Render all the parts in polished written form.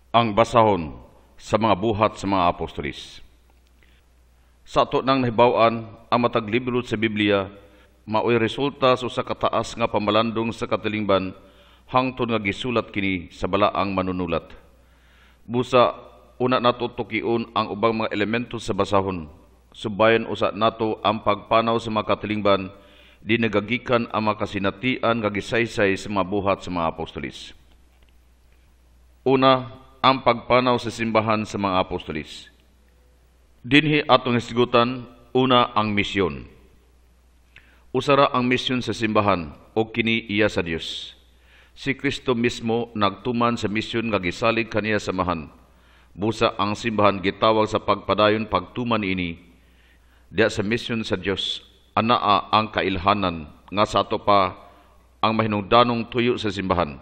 Ang basahon sa mga buhat sa mga apostolis. Sa ato nang nahibaw-an ang matag libro sa Biblia, maoy resulta sa usa ka taas nga pamalandong sa katilingban hangtod nga gisulat kini sa balaang manunulat. Busa, una nato tukion ang ubang mga elemento sa basahon. Subayon usa nato ang pagpanaw sa mga katilingban, di nagagikan ang mga kasinatian nga gisaysay sa mga buhat sa mga apostolis. Una, ang pagpanaw sa simbahan sa mga apostolis. Dinhi atong hisgutan, una ang misyon. Usara ang misyon sa simbahan o kini iya sa Dios. Si Kristo mismo nagtuman sa misyon nga gisalig kaniya samahan. Busa ang simbahan gitawag sa pagpadayon pagtuman ini. Diya sa misyon sa Dios, anaa ang kailhanan nga sa ato pa ang mahinungdanong tuyo sa simbahan.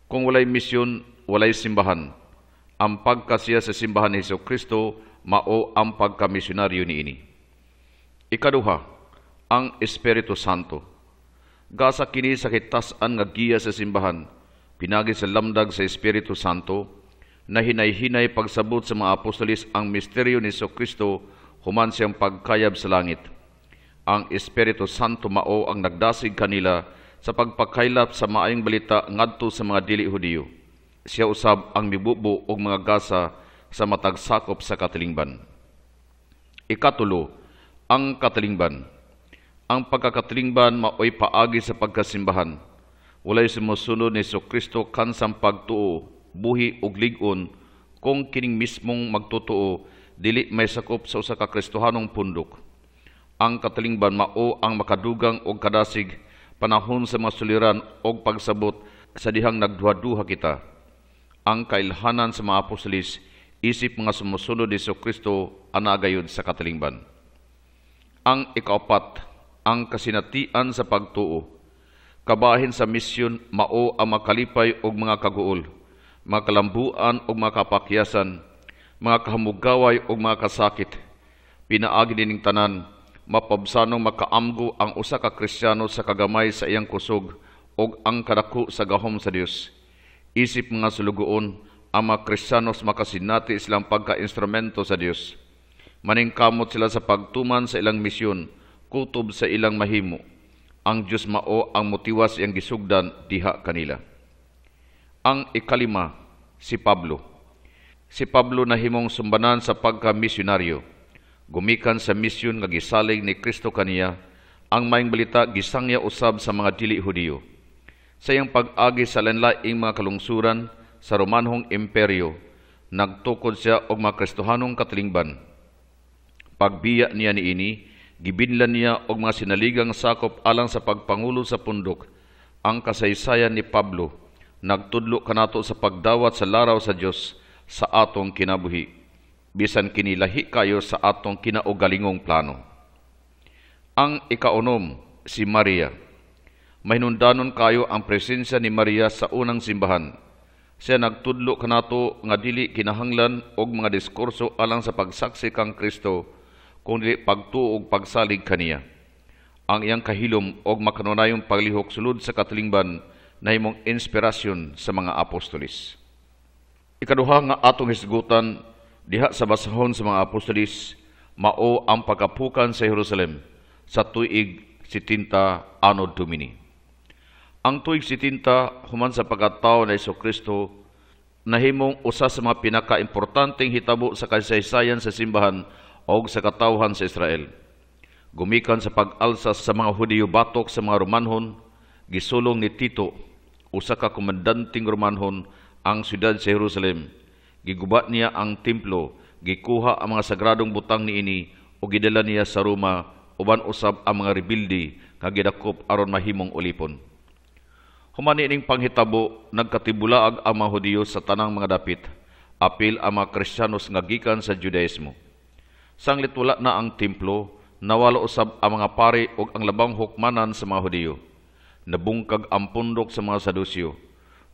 Kung walay misyon, walay simbahan. Ang pagkasiya sa simbahan ni Jesucristo mao ang pagkamisyonaryo niini. Ikaduha, ang Espiritu Santo. Gasa kini sa kitas-an nga giya sa simbahan, pinagi sa lamdag sa Espiritu Santo, na hinay-hinay pagsabot sa mga apostolis ang misteryo ni Jesucristo human siyang pagkayab sa langit. Ang Espiritu Santo mao ang nagdasig kanila sa pagpakaylap sa maayong balita ngadto sa mga dili Hudiyo. Siya usab ang mibubo og mga gasa sa matag sakop sa katilingban. Ikatulo, ang katilingban. Ang pagkakatilingban maoy paagi sa pagkasimbahan. Walay sumusunod ni Jesucristo kansang pagtuo, buhi ug lig-on kung kining mismong magtotoo dili may sakop sa usa ka Kristohanong pundok. Ang katilingban mao ang makadugang og kadasig panahon sa mga suliran og pagsabot sa dihang nagduha-duha kita. Ang kailhanan sa mga apostolis isip mga sumusunod ni Jesucristo anagayod sa katilingban. Ang ikaapat, ang kasinatian sa pagtuo. Kabahin sa misyon mao ang makalipay og mga kaguol, mga kalambuan og mga kapakyasan, mga kahamugaway og mga kasakit. Pinaagi dining tanan, mapabsanong makaamgo ang usa ka Kristiyano sa kagamay sa iyang kusog og ang kadako sa gahom sa Dios. Isip mga sulugoon, ang mga Kristiyanos makasinati silang pagka-instrumento sa Dios. Maningkamot sila sa pagtuman sa ilang misyon, kutob sa ilang mahimo. Ang Dios mao ang motiwas iyang gisugdan diha kanila. Ang ikalima, si Pablo. Si Pablo nahimong sumbanan sa pagka-misyonaryo. Gumikan sa misyon nga gisalig ni Kristo kaniya, ang maayong balita gisangya usab sa mga dili Hudiyo. Sa iyang pag-agi sa lain-laing mga kalungsuran sa Romanhong Imperyo, nagtukod siya og mga Kristohanong katilingban. Pagbiya niya niini, gibinlan niya og mga sinaligang sakop alang sa pagpangulo sa pundok. Ang kasaysayan ni Pablo nagtudlo kanato sa pagdawat sa laraw sa Dios sa atong kinabuhi, bisan kini lahi kayo sa atong kinaugalingong plano. Ang ikaunom, si Maria. Mahinungdanon kayo ang presensya ni Maria sa unang simbahan. Siya nagtudlo kanato nga dili kinahanglan og mga diskurso alang sa pagsaksi kang Kristo, kundi pagtuo og pagsalig kaniya. Ang iyang kahilom og makanunayong paglihok sulod sa katilingban nahimong inspirasyon sa mga apostolis. Ikaduha nga atong hisgutan diha sa basahon sa mga apostolis mao ang pagkapukan sa Jerusalem sa tuig 70 Anno Domini. Ang tuig 70 human sa pagkatawo ni Jesucristo nahimong usa sa mga pinaka-importanteng hitabo sa kasaysayan sa simbahan o sa katawhan sa Israel. Gumikan sa pag-alsa sa mga Hudiyo batok sa mga Romanhon, gisulong ni Tito, usa ka komandanting Romanhon, ang siyudad sa Jerusalem. Giguba niya ang templo, gikuha ang mga sagradong butang niini o gidala niya sa Roma uban usab ang mga rebelde nga gidakop aron mahimong ulipon. Human ining panghitabo, nagkatibulaag ang mga Hudiyo sa tanang mga dapit, apil ang mga Kristiyanos nga gikan sa Judaismo. Sanglit wala na ang templo, nawala usab ang mga pari ug ang labang hukmanan sa mga Hudiyo. Nabungkag ang pundok sa mga Sadusyo.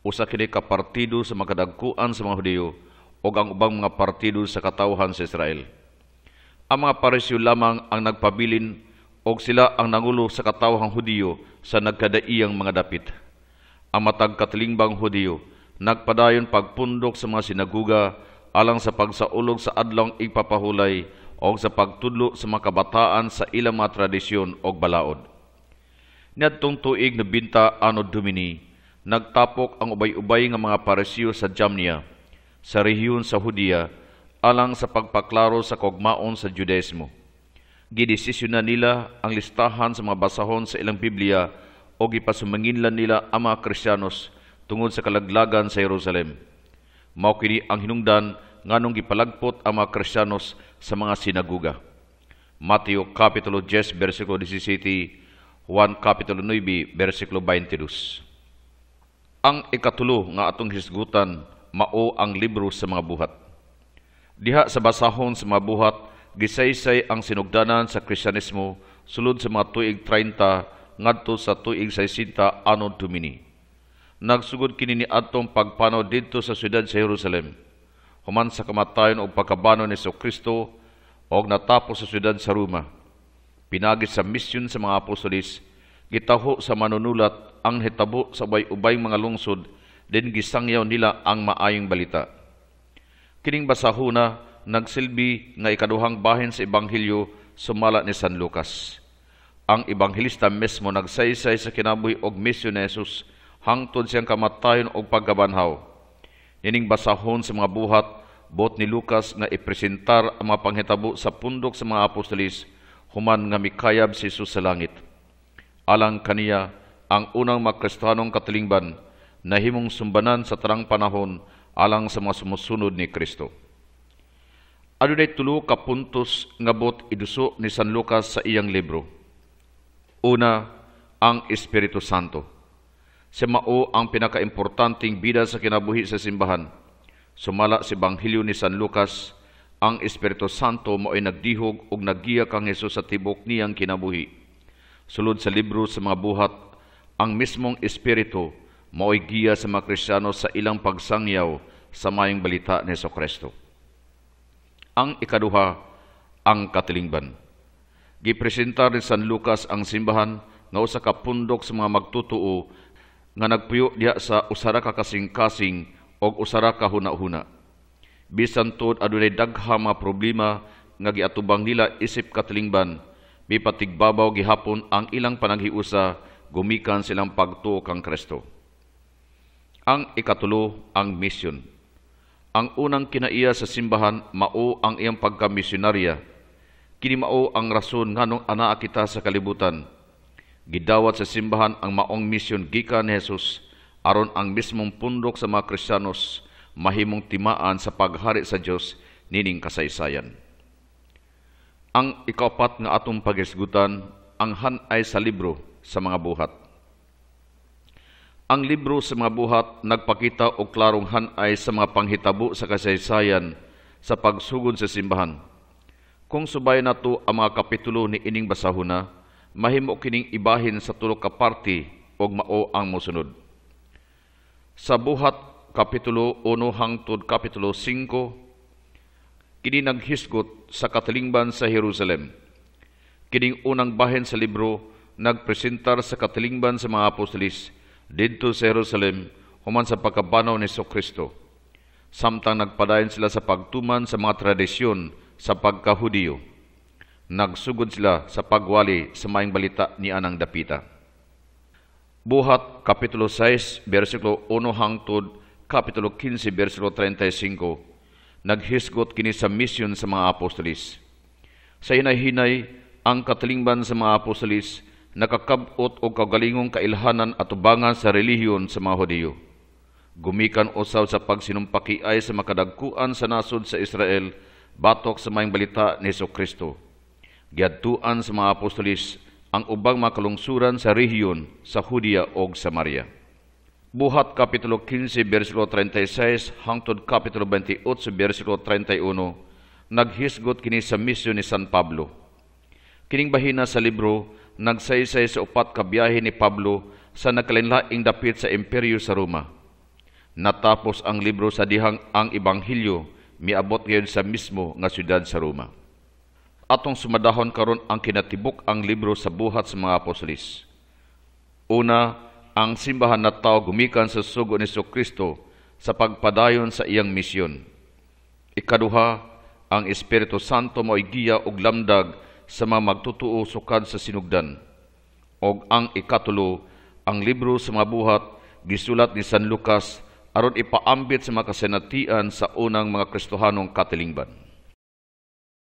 Usa kini ka partido sa makadagkuan sa mga Hudiyo ug ang ubang mga partido sa katawhan sa Israel. Ang mga Pariseo lamang ang nagpabilin ug sila ang nangulo sa katawhang Hudiyo sa nagkadaiyang mga dapit. Ang matag katilingbang Hudiyo nagpadayon pagpundok sa mga sinaguga alang sa pagsaulog sa adlawng igpapahulay o sa pagtudlo sa mga kabataan sa ilang mga tradisyon o balaod. Niadtong tuig na binta Anno Domini, nagtapok ang ubay-ubay nga mga Parisiyo sa Jamnia, sa rehiyon sa Hudiya, alang sa pagpaklaro sa kogmaon sa Judaismo. Gidesisyonan nila ang listahan sa mga basahon sa ilang Biblia o gipasumanginlan nila ang mga Kristiyanos tungod sa kalaglagan sa Jerusalem. Mao kini ang hinungdan nganong gipalagpot ang mga Kristiyanos sa mga sinaguga. Mateo Kapitulo 10, versikulo 17, Juan Kapitulo 9, versikulo 22. Ang ikatulo nga atong hisgutan mao ang libro sa mga buhat. Diha sa basahon sa mga buhat, gisaysay ang sinugdanan sa Kristyanismo sulod sa mga tuig 30 ngadto sa tuig 60 Anno Domini. Nagsugod kini ni atong pagpanaw didto sa siyudad sa Jerusalem, human sa kamatayon o pagkabano ni Kristo o natapos sa siyudad sa Roma. Pinagi sa misyon sa mga apostolis, gitaho sa manunulat ang hitabo sa ubay-ubay mga lungsod, din gisangyaw nila ang maayong balita. Kining basahuna nagsilbi nga ikaduhang bahin sa Ebanghelyo sumala ni San Lucas. Ang ebanghelista mismo nagsaysay sa kinabuhi og misyon ni Jesus hangtod siyang kamatayon og pagkabanhaw. Nining basahon sa mga buhat, bot ni Lucas nga ipresentar ang mga panghitabo sa pundok sa mga apostolis human nga mikayab si Jesus sa langit. Alang kaniya, ang unang mga Kristiyanong katilingban nahimong sumbanan sa tarang panahon alang sa mga sumusunod ni Kristo. Adunay tulo ka puntos nga bot iduso ni San Lucas sa iyang libro. Una, ang Espiritu Santo. Siya mao ang pinakaimportanteng bida sa kinabuhi sa simbahan. Sumala sa Ebanghelyo ni San Lucas, ang Espiritu Santo mao'y nagdihog ug naggiya kang Hesus sa tibok niyang kinabuhi. Sulod sa libro sa mga buhat, ang mismong Espiritu mao'y giya sa mga Kristiyano sa ilang pagsangyaw sa mayong balita ni Kristo. Ang ikaduha, ang katilingban. Gipresentar ni San Lucas ang simbahan nga usa ka pundok sa mga magtutuo nga nagpuyo diha sa usara ka kasing-kasing o usara ka huna-huna. Bisan tod adunay daghang mga problema nga giatubang nila isip katilingban, bipatigbabaw gihapon ang ilang panaghiusa, gumikan silang pagtuo kang Kristo. Ang ikatulo, ang misyon. Ang unang kinaiya sa simbahan mao ang iyang pagkamisyonarya. Kini mao ang rason nganong anaa kita sa kalibutan. Gidawat sa simbahan ang maong misyon gikan ni Jesus aron ang mismong pundok sa mga Kristiyanos mahimong timaan sa paghari sa Dios nining kasaysayan. Ang ikaapat nga atong paghisgutan, ang hanay sa libro sa mga buhat. Ang libro sa mga buhat nagpakita og klarong hanay sa mga panghitabo sa kasaysayan sa pagsugod sa simbahan. Kung subay nato ang mga kapitulo ni ining basahuna, mahimo kining ibahin sa tulo ka parte og mao ang mosunod. Sa buhat kapitulo 1 hangtod kapitulo 5, kini naghisgot sa katilingban sa Jerusalem. Kining unang bahin sa libro nagpresentar sa katilingban sa mga apostolis didto sa Jerusalem human sa pagkabanaw ni Kristo. Samtang nagpadayon sila sa pagtuman sa mga tradisyon sa pagkahudiyo. Nagsugod sila sa pagwali sa maayong balita ni anang dapita. Buhat kapitulo 6 bersikulo 1 hangtod kapitulo 15 bersikulo 35 naghisgot kini sa misyon sa mga apostolis. Sa hinay-hinay ang katilingban sa mga apostolis nakakabot og kaugalingong kailhanan at tubangan sa relihiyon sa mga Hudiyo. Gumikan usaw sa pagsinumpakiay sa makadagkuan sa nasod sa Israel batok sa maayong balita ni Kristo. Giadtuan sa mga apostolis ang ubang mga kalungsuran sa rehiyon sa Hudiya o Samaria. Buhat kapitulo 15 bersikulo 36 hangtod kapitulo 28 bersikulo 31 naghisgot kini sa misyon ni San Pablo. Kining bahina sa libro nagsaysay sa upat ka biyahe ni Pablo sa nagkalainlaing dapit sa imperyo sa Roma. Natapos ang libro sa dihang ang Ebanghelyo miabot ngayon sa mismo nga syudad sa Roma. Atong sumadahon karon ang kinatibuk ang libro sa buhat sa mga apostolis. Una, ang simbahan na tao gumikan sa sugo ni Kristo sa pagpadayon sa iyang misyon. Ikaduha, ang Espiritu Santo mo'y giya og lamdag sa mga magtutuo sukad sa sinugdan. Og ang ikatulo, ang libro sa mga buhat gisulat ni San Lucas aron ipaambit sa mga kasenatian sa unang mga Kristohanong katilingban.